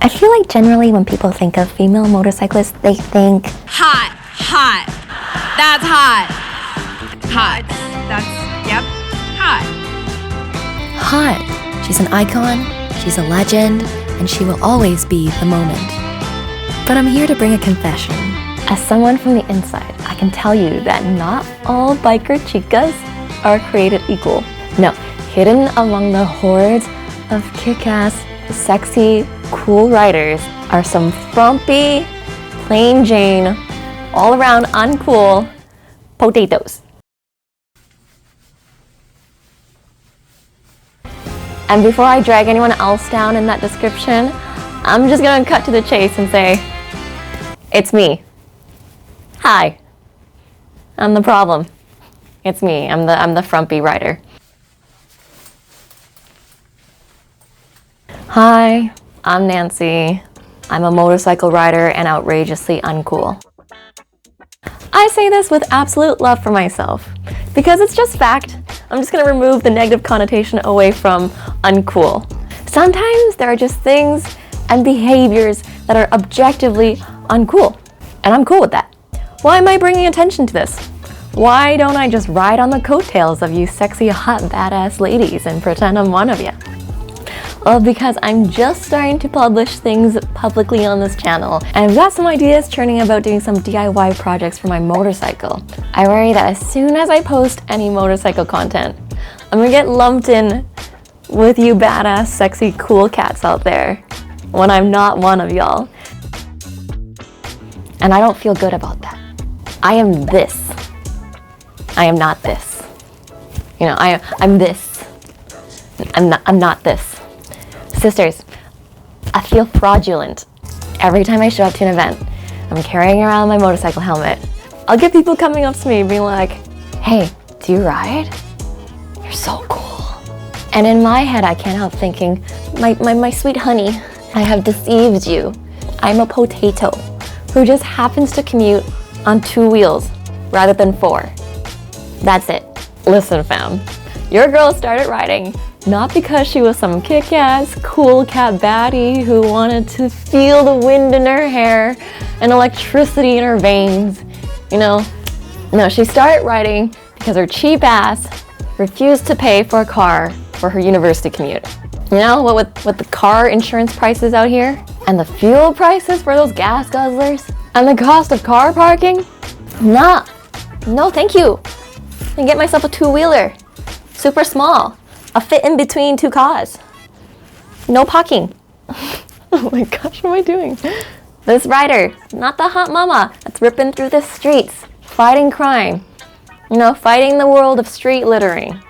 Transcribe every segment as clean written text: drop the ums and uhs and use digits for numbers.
I feel like generally when people think of female motorcyclists, they think hot, hot. That's hot. Hot. That's, yep, hot. hot. She's an icon, she's a legend, and she will always be the moment. But I'm here to bring a confession. As someone from the inside, I can tell you that not all biker chicas are created equal. No, hidden among the hordes of kick-ass, sexy, cool riders are some frumpy, plain Jane, all-around uncool potatoes. And before I drag anyone else down in that description, I'm just gonna cut to the chase and say, it's me. Hi. I'm the problem. It's me. I'm the frumpy rider. Hi, I'm Nancy. I'm a motorcycle rider and outrageously uncool. I say this with absolute love for myself because it's just fact. I'm just gonna remove the negative connotation away from uncool. Sometimes there are just things and behaviors that are objectively uncool, and I'm cool with that. Why am I bringing attention to this? Why don't I just ride on the coattails of you sexy, hot, badass ladies and pretend I'm one of you? Well, because I'm just starting to publish things publicly on this channel, and I've got some ideas churning about doing some DIY projects for my motorcycle. I worry that as soon as I post any motorcycle content, I'm gonna get lumped in with you badass, sexy, cool cats out there when I'm not one of y'all. And I don't feel good about that. I am this. I am not this. You know, I'm this. I'm not this. Sisters, I feel fraudulent every time I show up to an event. I'm carrying around my motorcycle helmet. I'll get people coming up to me being like, hey, do you ride? You're so cool. And in my head, I can't help thinking, my sweet honey, I have deceived you. I'm a potato who just happens to commute on 2 wheels rather than 4. That's it. Listen, fam, your girl started riding not because she was some kick-ass, cool cat baddie who wanted to feel the wind in her hair and electricity in her veins. You know, no, she started riding because her cheap ass refused to pay for a car for her university commute. You know, what with the car insurance prices out here, and the fuel prices for those gas guzzlers, and the cost of car parking? Nah, no thank you. I can get myself a 2-wheeler, super small. A fit in between 2 cars. No parking. Oh my gosh, what am I doing? This rider, not the hot mama that's ripping through the streets, fighting crime. You know, fighting the world of street littering.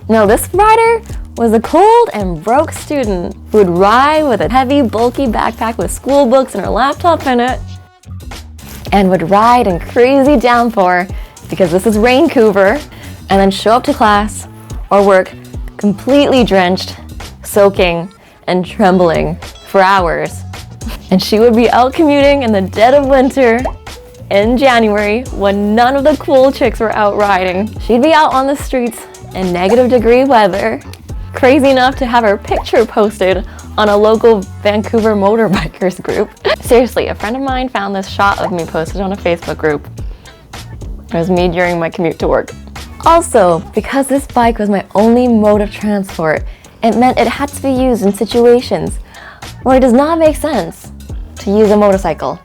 No, this rider was a cold and broke student who would ride with a heavy, bulky backpack with school books and her laptop in it, and would ride in crazy downpour because this is Vancouver, and then show up to class or work completely drenched, soaking, and trembling for hours. And she would be out commuting in the dead of winter in January when none of the cool chicks were out riding. She'd be out on the streets in negative-degree weather, crazy enough to have her picture posted on a local Vancouver motorbikers group. Seriously, a friend of mine found this shot of me posted on a Facebook group. It was me during my commute to work. Also, because this bike was my only mode of transport, it meant it had to be used in situations where it does not make sense to use a motorcycle.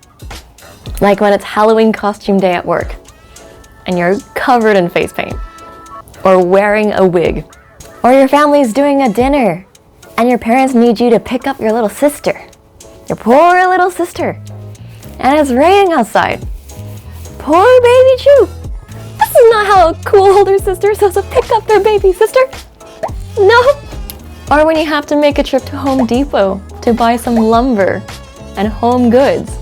Like when it's Halloween costume day at work, and you're covered in face paint, or wearing a wig, or your family's doing a dinner, and your parents need you to pick up your little sister, your poor little sister, and it's raining outside. Poor baby Chu. This is not how a cool older sister is supposed to pick up their baby sister. No. Or when you have to make a trip to Home Depot to buy some lumber and home goods.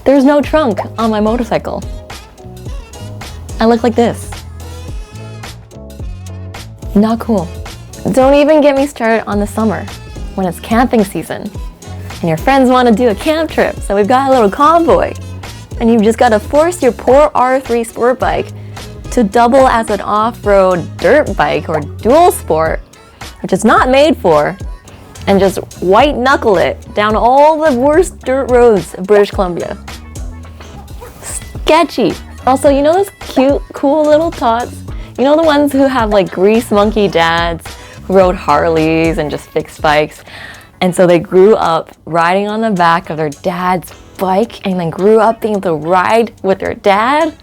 There's no trunk on my motorcycle. I look like this. Not cool. Don't even get me started on the summer when it's camping season and your friends want to do a camp trip, so we've got a little convoy. And you've just got to force your poor R3 sport bike to double as an off-road dirt bike or dual sport, which it's not made for. and just white knuckle it down all the worst dirt roads of British Columbia. Sketchy. Also, you know those cute, cool little tots? You know the ones who have like grease monkey dads who rode Harleys and just fixed bikes? And so they grew up riding on the back of their dad's bike and then grew up being able to ride with their dad?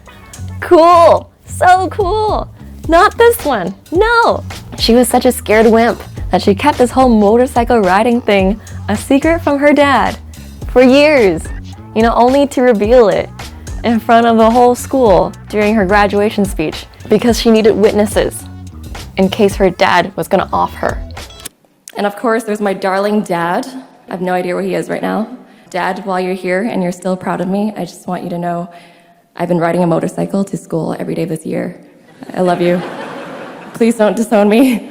Cool. So cool. Not this one. No. She was such a scared wimp that she kept this whole motorcycle riding thing a secret from her dad for years, you know, only to reveal it in front of the whole school during her graduation speech because she needed witnesses in case her dad was gonna off her. And of course, there's my darling dad. I have no idea where he is right now. Dad, while you're here and you're still proud of me, I just want you to know I've been riding a motorcycle to school every day this year. I love you. Please don't disown me.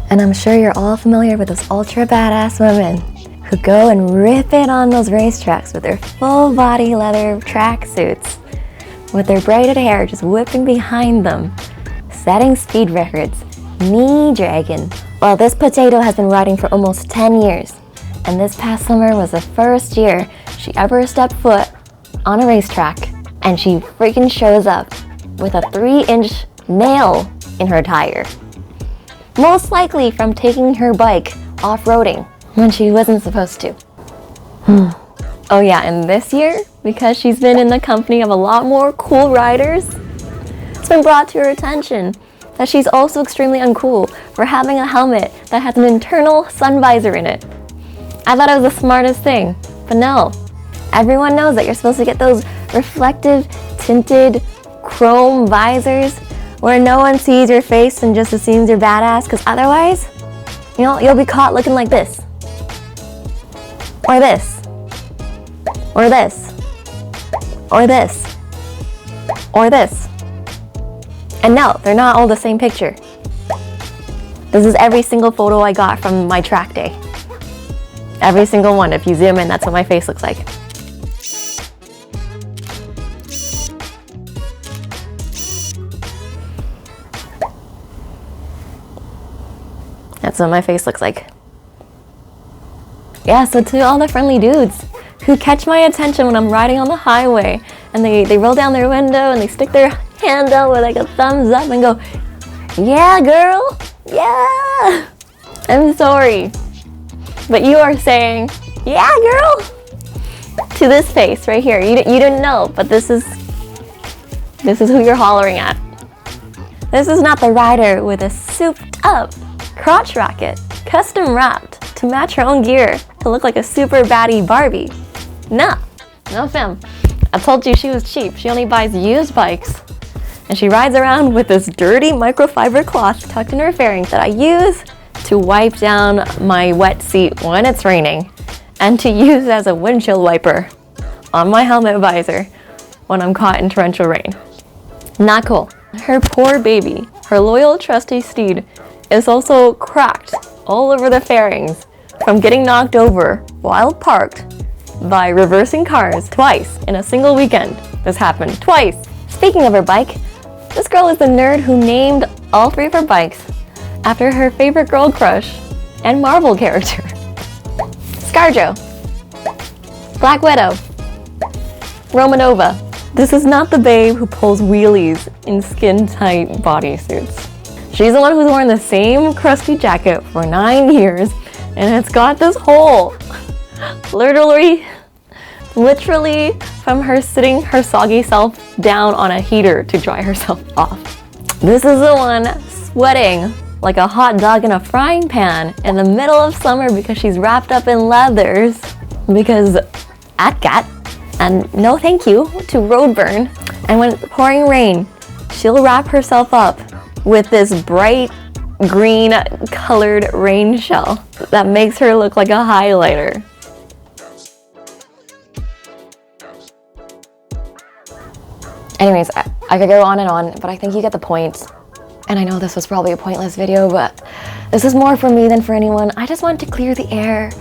And I'm sure you're all familiar with those ultra badass women who go and rip it on those racetracks with their full body leather tracksuits, with their braided hair just whipping behind them, setting speed records, knee dragging. Well, this potato has been riding for almost 10 years, and this past summer was the first year she ever stepped foot on a racetrack, and she freaking shows up with a 3-inch nail in her tire. Most likely from taking her bike off-roading when she wasn't supposed to. Oh yeah, and this year, because she's been in the company of a lot more cool riders, it's been brought to her attention that she's also extremely uncool for having a helmet that has an internal sun visor in it. I thought it was the smartest thing, but no. Everyone knows that you're supposed to get those reflective, tinted, chrome visors where no one sees your face and just assumes you're badass, because otherwise, you know, you'll be caught looking like this. Or this. Or this. Or this. Or this. And no, they're not all the same picture. This is every single photo I got from my track day. Every single one. If you zoom in, that's what my face looks like. That's what my face looks like. Yeah, so to all the friendly dudes who catch my attention when I'm riding on the highway and they roll down their window and they stick their hand out with like a thumbs up and go, yeah, girl, yeah. I'm sorry, but you are saying, yeah, girl, to this face right here. You didn't know, but this is who you're hollering at. This is not the rider with a souped up crotch rocket, custom wrapped to match her own gear to look like a super baddie Barbie. No fam. I told you she was cheap. She only buys used bikes. And she rides around with this dirty microfiber cloth tucked in her fairings that I use to wipe down my wet seat when it's raining and to use as a windshield wiper on my helmet visor when I'm caught in torrential rain. Not cool. Her poor baby, her loyal trusty steed, is also cracked all over the fairings from getting knocked over while parked by reversing cars twice in a single weekend. This happened twice. Speaking of her bike, this girl is the nerd who named all 3 of her bikes after her favorite girl crush and Marvel character. Scarjo, Black Widow, Romanova. This is not the babe who pulls wheelies in skin-tight bodysuits. She's the one who's worn the same crusty jacket for 9 years, and it's got this hole. Literally from her sitting her soggy self down on a heater to dry herself off. This is the one sweating like a hot dog in a frying pan in the middle of summer because she's wrapped up in leathers because at and no thank you to road burn. And when it's pouring rain, she'll wrap herself up with this bright green colored rain shell that makes her look like a highlighter. Anyways, I could go on and on, but I think you get the point. And I know this was probably a pointless video, but this is more for me than for anyone. I just wanted to clear the air.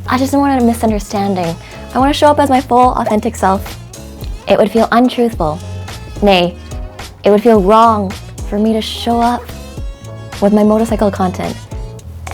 I just don't want a misunderstanding. I want to show up as my full, authentic self. It would feel untruthful. Nay, it would feel wrong for me to show up with my motorcycle content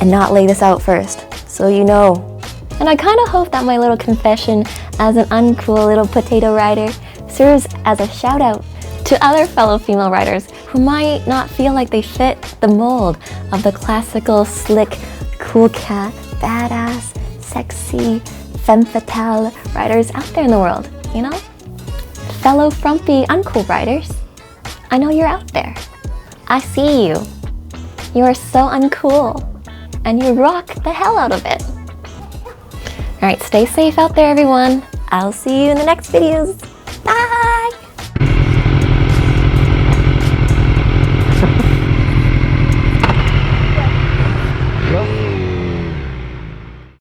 and not lay this out first, so you know. And I kind of hope that my little confession as an uncool little potato rider serves as a shout out to other fellow female riders who might not feel like they fit the mold of the classical, slick, cool cat, badass, sexy, femme fatale riders out there in the world, you know? Fellow frumpy, uncool riders, I know you're out there. I see you. You are so uncool, and you rock the hell out of it. All right, stay safe out there, everyone. I'll see you in the next videos. Bye!